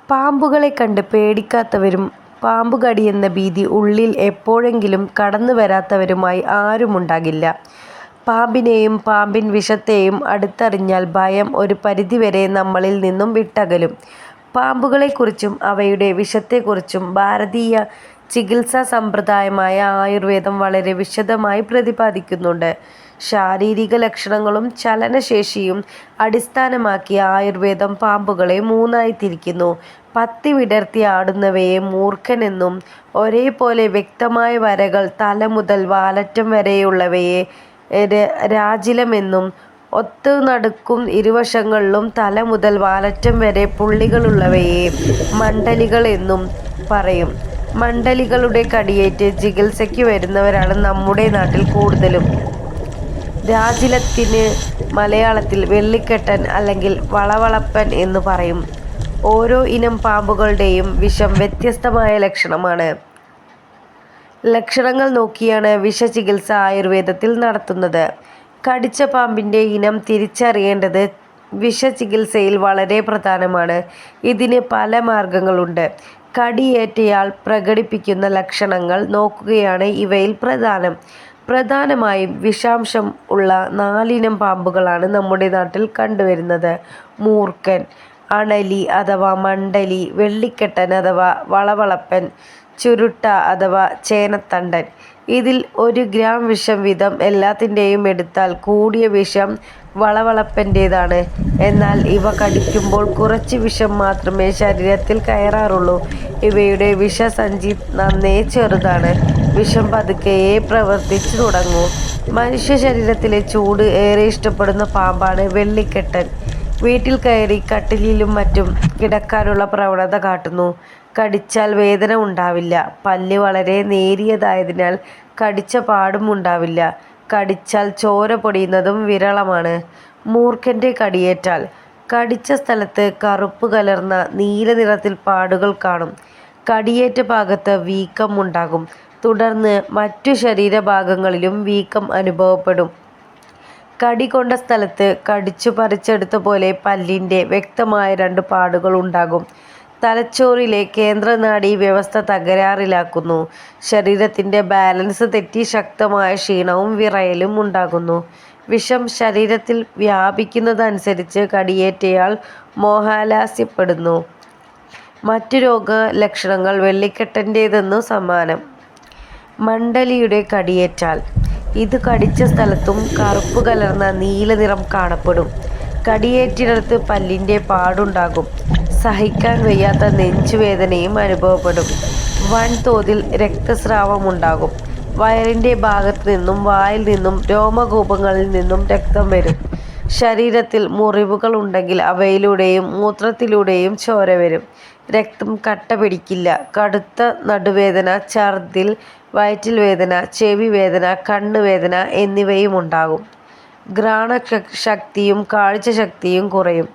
പാമ്പുകളെ കണ്ട് പേടിക്കാത്തവരും പാമ്പുകടിയെന്ന ഭീതി ഉള്ളിൽ എപ്പോഴെങ്കിലും കടന്നു വരാത്തവരുമായി ആരുമുണ്ടാകില്ല. പാമ്പിനെയും പാമ്പിൻ വിഷത്തെയും അടുത്തറിഞ്ഞാൽ ഭയം ഒരു പരിധിവരെ നമ്മളിൽ നിന്നും വിട്ടകലും. പാമ്പുകളെക്കുറിച്ചും അവയുടെ വിഷത്തെക്കുറിച്ചും ഭാരതീയ ചികിത്സാ സമ്പ്രദായമായ ആയുർവേദം വളരെ വിശദമായി പ്രതിപാദിക്കുന്നുണ്ട്. ശാരീരിക ലക്ഷണങ്ങളും ചലനശേഷിയും അടിസ്ഥാനമാക്കി ആയുർവേദം പാമ്പുകളെ മൂന്നായി തിരിക്കുന്നു. പത്തി വിടർത്തി ആടുന്നവയെ മൂർഖൻ എന്നും, ഒരേപോലെ വ്യക്തമായ വരകൾ തല മുതൽ വാലറ്റം വരെയുള്ളവയെ രാജിലം എന്നും, ഒത്തു നടുക്കും ഇരുവശങ്ങളിലും തല മുതൽ വാലറ്റം വരെ പുള്ളികളുള്ളവയെ മണ്ഡലികൾ എന്നും പറയും. മണ്ഡലികളുടെ കടിയേറ്റ് ചികിത്സയ്ക്ക് വരുന്നവരാണ് നമ്മുടെ നാട്ടിൽ കൂടുതലും. രാജിലത്തിന് മലയാളത്തിൽ വെള്ളിക്കെട്ടൻ അല്ലെങ്കിൽ വളവളപ്പൻ എന്നു പറയും. ഓരോ ഇനം പാമ്പുകളുടെയും വിഷം വ്യത്യസ്തമായ ലക്ഷണമാണ്. ലക്ഷണങ്ങൾ നോക്കിയാണ് വിഷചികിത്സ ആയുർവേദത്തിൽ നടത്തുന്നത്. കടിച്ച പാമ്പിൻ്റെ ഇനം തിരിച്ചറിയേണ്ടത് വിഷചികിത്സയിൽ വളരെ പ്രധാനമാണ്. ഇതിന് പല മാർഗങ്ങളുണ്ട്. കടിയേറ്റയാൾ പ്രകടിപ്പിക്കുന്ന ലക്ഷണങ്ങൾ നോക്കുകയാണ് ഇവയിൽ പ്രധാനമായും വിഷാംശം ഉള്ള 4 ഇനം പാമ്പുകളാണ് നമ്മുടെ നാട്ടിൽ കണ്ടുവരുന്നത്. മൂർഖൻ, അണലി അഥവാ മണ്ഡലി, വെള്ളിക്കെട്ടൻ അഥവാ വളവളപ്പൻ, ചുരുട്ട അഥവാ ചേനത്തണ്ടൻ. ഇതിൽ 1 ഗ്രാം വിഷം വീതം എല്ലാത്തിൻ്റെയും എടുത്താൽ കൂടിയ വിഷം വളവളപ്പൻ്റേതാണ്. എന്നാൽ ഇവ കടിക്കുമ്പോൾ കുറച്ച് വിഷം മാത്രമേ ശരീരത്തിൽ കയറാറുള്ളൂ. ഇവയുടെ വിഷസഞ്ചി നന്നേ ചെറുതാണ്. വിഷം പതുക്കെയേ പ്രവർത്തിച്ചു തുടങ്ങൂ. മനുഷ്യ ശരീരത്തിലെ ചൂട് ഏറെ ഇഷ്ടപ്പെടുന്ന പാമ്പാണ് വെള്ളിക്കെട്ടൻ. വീട്ടിൽ കയറി കട്ടിലിലും മറ്റും കിടക്കാനുള്ള പ്രവണത കാട്ടുന്നു. കടിച്ചാൽ വേദന ഉണ്ടാവില്ല. പല്ല് വളരെ നേരിയതായതിനാൽ കടിച്ച പാടും ഉണ്ടാവില്ല. കടിച്ചാൽ ചോര പൊടിയുന്നതും വിരളമാണ്. മൂർഖൻ്റെ കടിയേറ്റാൽ കടിച്ച സ്ഥലത്ത് കറുപ്പ് കലർന്ന നീല നിറത്തിൽ പാടുകൾ കാണും. കടിയേറ്റ ഭാഗത്ത് വീക്കം ഉണ്ടാകും. തുടർന്ന് മറ്റു ശരീരഭാഗങ്ങളിലും വീക്കം അനുഭവപ്പെടും. കടി കൊണ്ട സ്ഥലത്ത് കടിച്ചു പറിച്ചെടുത്ത പോലെ പല്ലിൻ്റെ വ്യക്തമായ 2 പാടുകൾ ഉണ്ടാകും. തലച്ചോറിലെ കേന്ദ്രനാഡീ വ്യവസ്ഥ തകരാറിലാക്കുന്നു. ശരീരത്തിൻ്റെ ബാലൻസ് തെറ്റി ശക്തമായ ക്ഷീണവും വിറയലും ഉണ്ടാകുന്നു. വിഷം ശരീരത്തിൽ വ്യാപിക്കുന്നതനുസരിച്ച് കടിയേറ്റയാൾ മോഹാലസ്യപ്പെടുന്നു. മറ്റു രോഗലക്ഷണങ്ങൾ വെള്ളിക്കെട്ടൻ്റേതെന്നു സമാനം. മണ്ഡലിയുടെ കടിയേറ്റാൽ ഇത് കടിച്ച സ്ഥലത്തും കറുപ്പ് കലർന്ന നീല നിറം കാണപ്പെടും. കടിയേറ്റിടത്ത് പല്ലിൻ്റെ പാടുണ്ടാകും. സഹിക്കാൻ വയ്യാത്ത നെഞ്ചുവേദനയും അനുഭവപ്പെടും. വൻതോതിൽ രക്തസ്രാവമുണ്ടാകും. വയറിൻ്റെ ഭാഗത്തു നിന്നും വായിൽ നിന്നും രോമകൂപങ്ങളിൽ നിന്നും രക്തം വരും. ശരീരത്തിൽ മുറിവുകൾ ഉണ്ടെങ്കിൽ അവയിലൂടെയും മൂത്രത്തിലൂടെയും ചോര വരും. രക്തം കട്ട പിടിക്കില്ല. കടുത്ത നടുവേദന, ഛർദിൽ, വയറ്റിൽ വേദന, ചെവി വേദന, കണ്ണുവേദന എന്നിവയും ഉണ്ടാകും. ഘ്രാണശക്തിയും കാഴ്ചശക്തിയും കുറയും.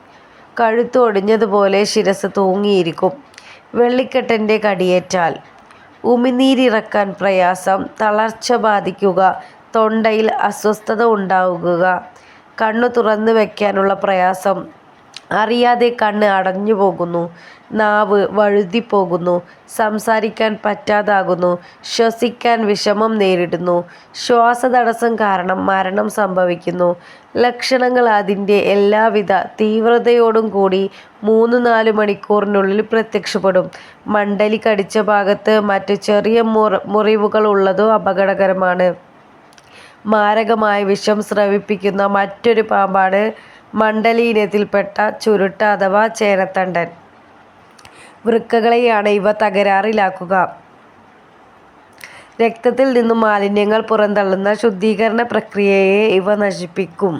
കഴുത്ത് ഒടിഞ്ഞതുപോലെ ശിരസ് തൂങ്ങിയിരിക്കും. വെള്ളിക്കെട്ടൻ്റെ കടിയേറ്റാൽ ഉമിനീരിറക്കാൻ പ്രയാസം, തളർച്ച ബാധിക്കുക, തൊണ്ടയിൽ അസ്വസ്ഥത ഉണ്ടാകുക, കണ്ണു തുറന്നു വയ്ക്കാനുള്ള പ്രയാസം, അറിയാതെ കണ്ണ് അടഞ്ഞു പോകുന്നു, നാവ് വഴുതിപ്പോകുന്നു, സംസാരിക്കാൻ പറ്റാതാകുന്നു, ശ്വസിക്കാൻ വിഷമം നേരിടുന്നു, ശ്വാസതടസ്സം കാരണം മരണം സംഭവിക്കുന്നു. ലക്ഷണങ്ങൾ അതിൻ്റെ എല്ലാവിധ തീവ്രതയോടും കൂടി 3-4 മണിക്കൂറിനുള്ളിൽ പ്രത്യക്ഷപ്പെടും. മണ്ഡലി കടിച്ച ഭാഗത്ത് മറ്റ് ചെറിയ മുറിവുകൾ ഉള്ളതും അപകടകരമാണ്. മാരകമായ വിഷം സ്രവിപ്പിക്കുന്ന മറ്റൊരു പാമ്പാണ് മണ്ഡലി ഇനത്തിൽപ്പെട്ട ചുരുട്ട അഥവാ ചേനത്തണ്ടൻ. വൃക്കകളെയാണ് ഇവ തകരാറിലാക്കുക. രക്തത്തിൽ നിന്നും മാലിന്യങ്ങൾ പുറന്തള്ളുന്ന ശുദ്ധീകരണ പ്രക്രിയയെ ഇവ നശിപ്പിക്കും.